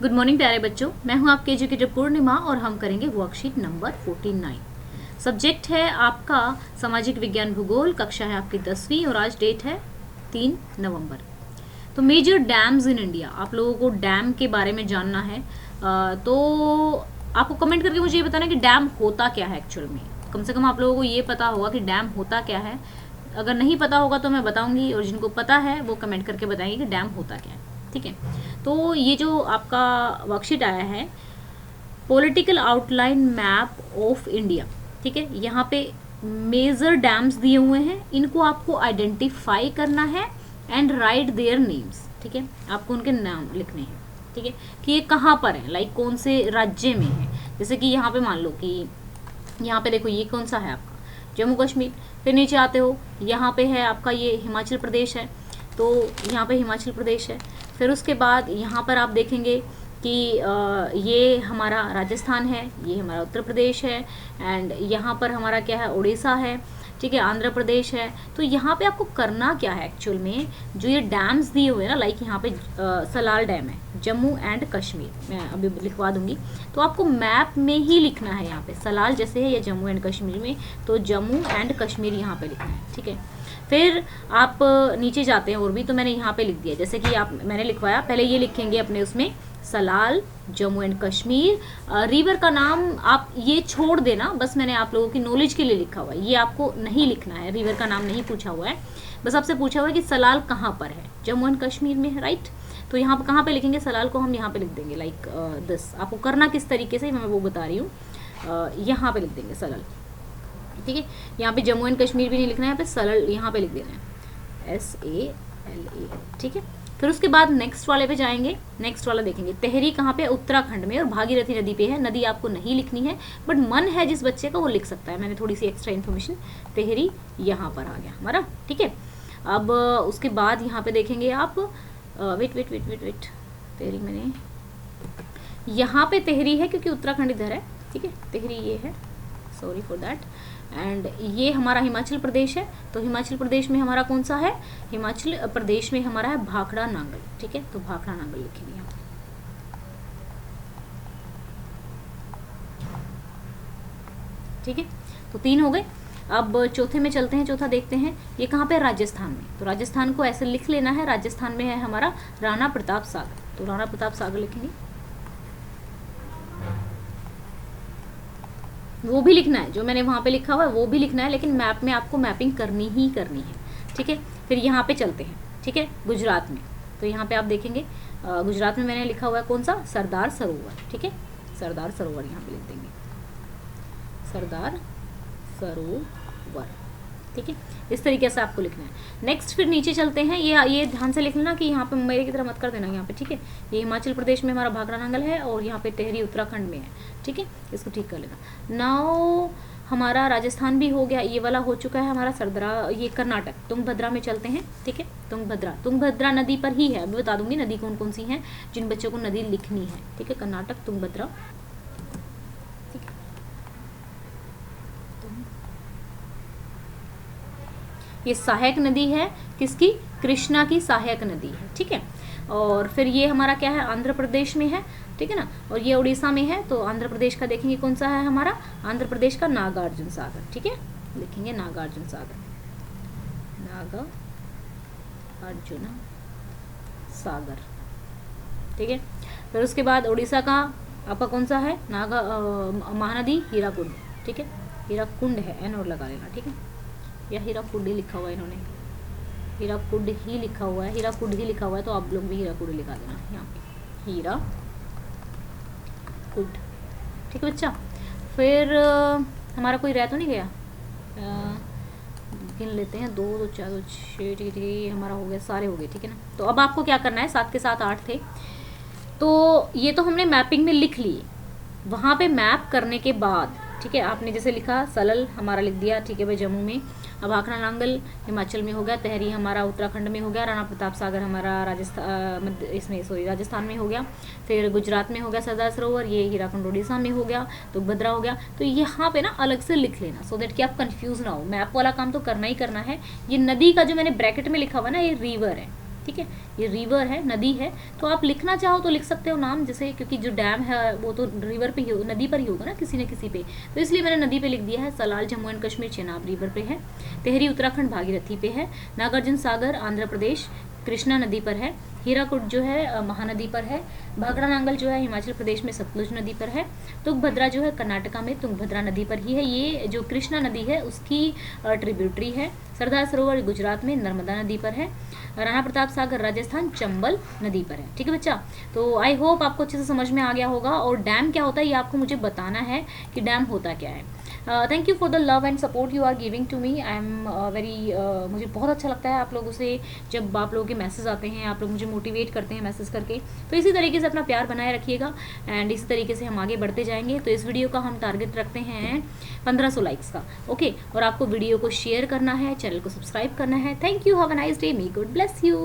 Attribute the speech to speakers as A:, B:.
A: Good morning प्यारे बच्चों, मैं हूं आपके एजुकेटर पूर्णिमा और हम करेंगे वर्कशीट नंबर 49। सब्जेक्ट है आपका सामाजिक विज्ञान भूगोल, कक्षा है आपकी 10वीं और आज डेट है 3 नवंबर। तो मेजर डैम्स इन इंडिया, आप लोगों को डैम के बारे में जानना है। तो आपको कमेंट करके मुझे ये बताना कि डैम होता क्या है एक्चुअल में। कम से कम आप लोगों को ये पता होगा कि डैम होता क्या है। अगर नहीं पता होगा तो मैं बताऊंगी और जिनको पता है वो कमेंट करके बताएंगे कि डैम होता क्या है। ठीक है, तो ये जो आपका वर्कशीट आया है political outline map of India, ठीक है, यहाँ पे मेजर डैम्स दिए हुए हैं, इनको आपको आइडेंटिफाई करना है एंड राइट देयर नेम्स। ठीक है, आपको उनके नाम लिखने हैं। ठीक है, कि ये कहाँ पर है, लाइक कौन से राज्य में है। जैसे कि यहाँ पे मान लो कि यहाँ पे देखो ये कौन सा है आपका जम्मू कश्मीर। फिर नीचे आते हो, यहाँ पे है आपका ये हिमाचल प्रदेश है, तो यहाँ पे हिमाचल प्रदेश है। फिर उसके बाद यहाँ पर आप देखेंगे कि ये हमारा राजस्थान है, ये हमारा उत्तर प्रदेश है, एंड यहाँ पर हमारा क्या है उड़ीसा है, ठीक है, आंध्र प्रदेश है। तो यहाँ पे आपको करना क्या है एक्चुअल में, जो ये डैम्स दिए हुए हैं ना, लाइक यहाँ पे सलाल डैम है जम्मू एंड कश्मीर, मैं अभी लिखवा दूंगी। तो आपको मैप में ही लिखना है, यहाँ पे सलाल जैसे है या जम्मू एंड कश्मीर में, तो जम्मू एंड कश्मीर यहाँ पे लिखना है। ठीक है, फिर आप नीचे जाते हैं और भी, तो मैंने यहाँ पे लिख दिया, जैसे कि मैंने लिखवाया, पहले ये लिखेंगे अपने उसमें सलाल जम्मू एंड कश्मीर। रिवर का नाम आप ये छोड़ देना, बस मैंने आप लोगों की नॉलेज के लिए लिखा हुआ है, ये आपको नहीं लिखना है, रिवर का नाम नहीं पूछा हुआ है, बस आपसे पूछा हुआ है कि सलाल कहाँ पर है, जम्मू एंड कश्मीर में है, राइट। तो यहाँ पर कहाँ पे लिखेंगे सलाल को, हम यहाँ पे लिख देंगे लाइक दिस। आपको करना किस तरीके से मैं वो बता रही हूँ, यहाँ पे लिख देंगे सलाल। ठीक है, यहाँ पे जम्मू एंड कश्मीर भी नहीं लिखना है, यहाँ पे सलाल यहाँ पे लिख देना है SALA। ठीक है, फिर उसके बाद नेक्स्ट वाले पे जाएंगे, नेक्स्ट वाला देखेंगे तेहरी कहाँ पे, उत्तराखंड में, और भागीरथी नदी पे है। नदी आपको नहीं लिखनी है, बट मन है जिस बच्चे का वो लिख सकता है, मैंने थोड़ी सी एक्स्ट्रा इन्फॉर्मेशन, तेहरी यहाँ पर आ गया हमारा। ठीक है, अब उसके बाद यहाँ पे देखेंगे आप, wait wait wait wait wait, tehri मैंने यहाँ पे तेहरी है क्योंकि उत्तराखंड इधर है। ठीक है, तेहरी ये है, सॉरी फॉर दैट। एंड ये हमारा हिमाचल प्रदेश है, तो हिमाचल प्रदेश में हमारा कौन सा है, हिमाचल प्रदेश में हमारा है भाखड़ा नांगल। ठीक है, तो भाखड़ा नांगल लिखेंगे यहाँ। ठीक है, तो 3 हो गए। अब चौथे में चलते हैं, चौथा देखते हैं, ये कहाँ पे, राजस्थान में। तो राजस्थान को ऐसे लिख लेना है, राजस्थान में है हमारा राणा प्रताप सागर, तो राणा प्रताप सागर लिखेंगे, वो भी लिखना है, जो मैंने वहाँ पे लिखा हुआ है वो भी लिखना है, लेकिन मैप में आपको मैपिंग करनी ही करनी है। ठीक है, फिर यहाँ पे चलते हैं, ठीक है, गुजरात में। तो यहाँ पे आप देखेंगे गुजरात में मैंने लिखा हुआ है कौन सा, सरदार सरोवर। ठीक है, सरदार सरोवर यहाँ पे लिख देंगे, सरदार सरोवर। ठीक है, इस तरीके से आपको लिखना है। नेक्स्ट फिर नीचे चलते हैं, ये ध्यान से लिख लेना कि यहाँ पे मेरे की तरह मत कर देना यहाँ पे। ठीक है, ये हिमाचल प्रदेश में हमारा भाखड़ा नांगल है और यहाँ पे तेहरी उत्तराखंड में है। ठीक है, इसको ठीक कर लेना। नाउ हमारा राजस्थान भी हो गया, ये वाला हो चुका है हमारा सरदरा, ये कर्नाटक तुंगभद्रा में चलते हैं। ठीक है, तुंगभद्रा नदी पर ही है, अभी बता दूंगी नदी कौन कौन सी हैं जिन बच्चों को नदी लिखनी है। ठीक है, कर्नाटक तुंगभद्रा। ये सहायक नदी है, किसकी, कृष्णा की सहायक नदी है। ठीक है, और फिर ये हमारा क्या है, आंध्र प्रदेश में है। ठीक है ना, और ये उड़ीसा में है, तो आंध्र प्रदेश का देखेंगे कौन सा है हमारा, आंध्र प्रदेश का नागार्जुन सागर। ठीक है, लिखेंगे नागार्जुन सागर, नागार्जुन सागर। ठीक है, फिर उसके बाद उड़ीसा का आपका कौन सा है, महानदी हीराकुंड। ठीक है, हीराकुंड है, एन और लगा लेना। ठीक है, या हीराकुंड ही लिखा हुआ है इन्होंने, हीराकुंड ही लिखा हुआ है, हीराकुंड ही लिखा हुआ है, तो आप लोग भी हीराकुंड लिखा देना यहाँ पे, हीराकुंड। ठीक है बच्चा, फिर हमारा कोई रह तो नहीं गया, गिन लेते हैं, 2 2 4 2 6, ठीक है, हमारा हो गया, सारे हो गए। ठीक है ना, तो अब आपको क्या करना है, 7 के साथ 8 थे, तो ये तो हमने मैपिंग में लिख लिए। वहाँ पे मैप करने के बाद, ठीक है, आपने जैसे लिखा सलल हमारा लिख दिया, ठीक है भाई, जम्मू में, अब भाखड़ा नांगल हिमाचल में हो गया, तेहरी हमारा उत्तराखंड में हो गया, राणा प्रताप सागर हमारा राजस्थान में हो गया, फिर गुजरात में हो गया सरदार सरोवर, ये हीराकुंड उड़ीसा में हो गया, तो भद्रा हो गया। तो यहाँ पे ना अलग से लिख लेना, सो दैट कि आप कंफ्यूज ना हो, मैप वाला काम तो करना ही करना है। ये नदी का जो मैंने ब्रैकेट में लिखा हुआ ना, ये रिवर है, ठीक है, ये रिवर है, नदी है, तो आप लिखना चाहो तो लिख सकते हो नाम, जैसे क्योंकि जो डैम है वो तो रिवर पे ही नदी पर ही होगा ना, किसी न किसी पे, तो इसलिए मैंने नदी पे लिख दिया है। सलाल जम्मू एंड कश्मीर चेनाब रिवर पे है, टेहरी उत्तराखंड भागीरथी पे है, नागार्जुन सागर आंध्र प्रदेश कृष्णा नदी पर है, हीराकुड जो है महानदी पर है, भाखड़ा नांगल जो है हिमाचल प्रदेश में सतलुज नदी पर है, तुंगभद्रा जो है कर्नाटका में तुंगभद्रा नदी पर ही है, ये जो कृष्णा नदी है उसकी ट्रिब्यूटरी है। सरदार सरोवर गुजरात में नर्मदा नदी पर है, राणा प्रताप सागर राजस्थान चंबल नदी पर है। ठीक है बच्चा, तो आई होप आपको अच्छे से समझ में आ गया होगा, और डैम क्या होता है ये आपको मुझे बताना है कि डैम होता क्या है। Thank you for the love and support you are giving to me, I am very, मुझे बहुत अच्छा लगता है आप लोगों से जब आप लोगों के मैसेज आते हैं, आप लोग मुझे मोटिवेट करते हैं मैसेज करके, तो इसी तरीके से अपना प्यार बनाए रखिएगा एंड इसी तरीके से हम आगे बढ़ते जाएंगे। तो इस वीडियो का हम टारगेट रखते हैं 1500 लाइक्स का, ओके, और आपको वीडियो को शेयर करना है, चैनल को सब्सक्राइब करना है। Thank you, have a nice day, may God bless you.